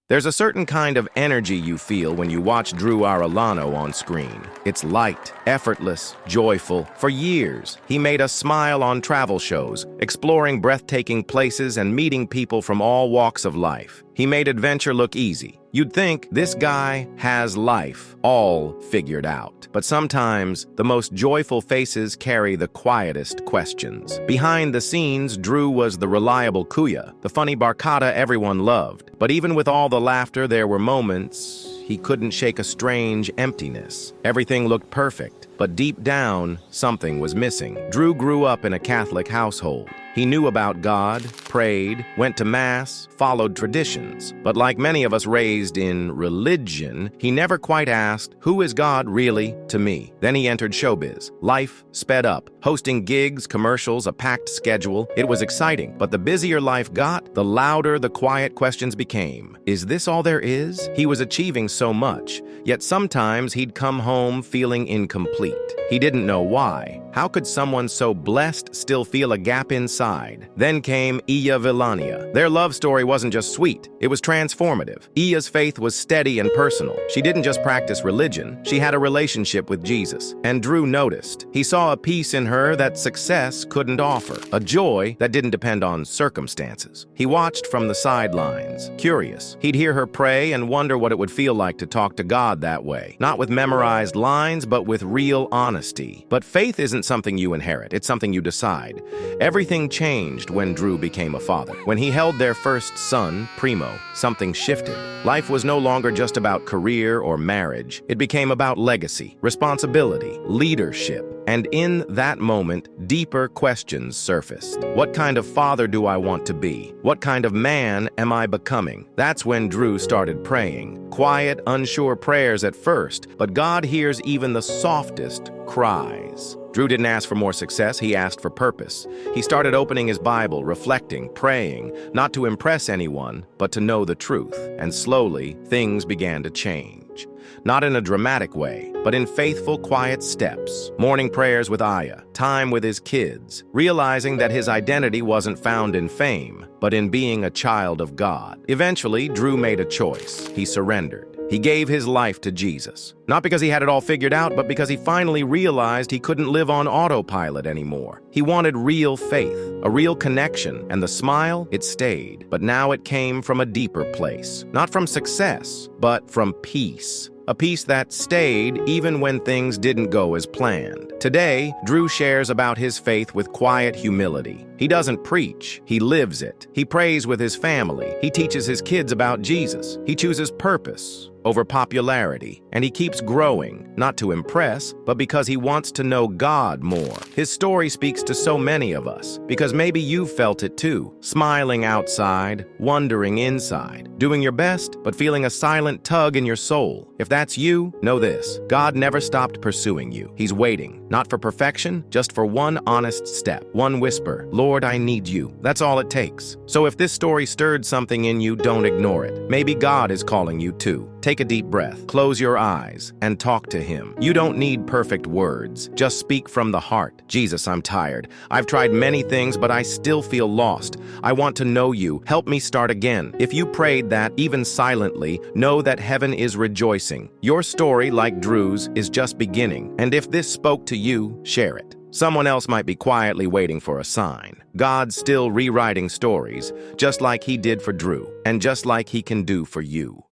There's a certain kind of energy you feel when you watch Drew Arellano on screen. It's light, effortless, joyful. For years, he made us smile on travel shows, exploring breathtaking places and meeting people from all walks of life. He made adventure look easy. You'd think this guy has life all figured out. But sometimes, the most joyful faces carry the quietest questions. Behind the scenes, Drew was the reliable kuya, the funny barkada everyone loved. But even with all the laughter, there were moments he couldn't shake a strange emptiness. Everything looked perfect, but deep down, something was missing. Drew grew up in a Catholic household. He knew about God, prayed, went to Mass, followed traditions. But like many of us raised in religion, he never quite asked, "Who is God really to me?" Then he entered showbiz. Life sped up, hosting gigs, commercials, a packed schedule. It was exciting, but the busier life got, the louder the quiet questions became. Is this all there is? He was achieving so much, yet sometimes he'd come home feeling incomplete. He didn't know why. How could someone so blessed still feel a gap inside? Then came Iya Villania. Their love story wasn't just sweet, it was transformative. Iya's faith was steady and personal. She didn't just practice religion, she had a relationship with Jesus. And Drew noticed. He saw a peace in her that success couldn't offer, a joy that didn't depend on circumstances. He watched from the sidelines, curious. He'd hear her pray and wonder what it would feel like to talk to God that way. Not with memorized lines, but with real honesty. But faith isn't something you inherit, it's something you decide. Everything changed when Drew became a father. When he held their first son, Primo, something shifted. Life was no longer just about career or marriage. It became about legacy, responsibility, leadership. And in that moment, deeper questions surfaced. What kind of father do I want to be? What kind of man am I becoming? That's when Drew started praying. Quiet, unsure prayers at first, but God hears even the softest cries. Drew didn't ask for more success, he asked for purpose. He started opening his Bible, reflecting, praying, not to impress anyone, but to know the truth. And slowly, things began to change. Not in a dramatic way, but in faithful, quiet steps. Morning prayers with Aya, time with his kids, realizing that his identity wasn't found in fame, but in being a child of God. Eventually, Drew made a choice. He surrendered. He gave his life to Jesus. Not because he had it all figured out, but because he finally realized he couldn't live on autopilot anymore. He wanted real faith, a real connection, and the smile, it stayed. But now it came from a deeper place. Not from success, but from peace. A peace that stayed even when things didn't go as planned. Today, Drew shares about his faith with quiet humility. He doesn't preach, he lives it. He prays with his family. He teaches his kids about Jesus. He chooses purpose over popularity. And he keeps growing, not to impress, but because he wants to know God more. His story speaks to so many of us, because maybe you've felt it too. Smiling outside, wondering inside, doing your best, but feeling a silent tug in your soul. If that's you, know this: God never stopped pursuing you. He's waiting, not for perfection, just for one honest step, one whisper, "Lord, I need you." That's all it takes. So if this story stirred something in you, don't ignore it. Maybe God is calling you too. Take a deep breath, close your eyes, and talk to him. You don't need perfect words. Just speak from the heart. "Jesus, I'm tired. I've tried many things, but I still feel lost. I want to know you. Help me start again." If you prayed that, even silently, know that heaven is rejoicing. Your story, like Drew's, is just beginning. And if this spoke to you, share it. Someone else might be quietly waiting for a sign. God's still rewriting stories, just like he did for Drew, and just like he can do for you.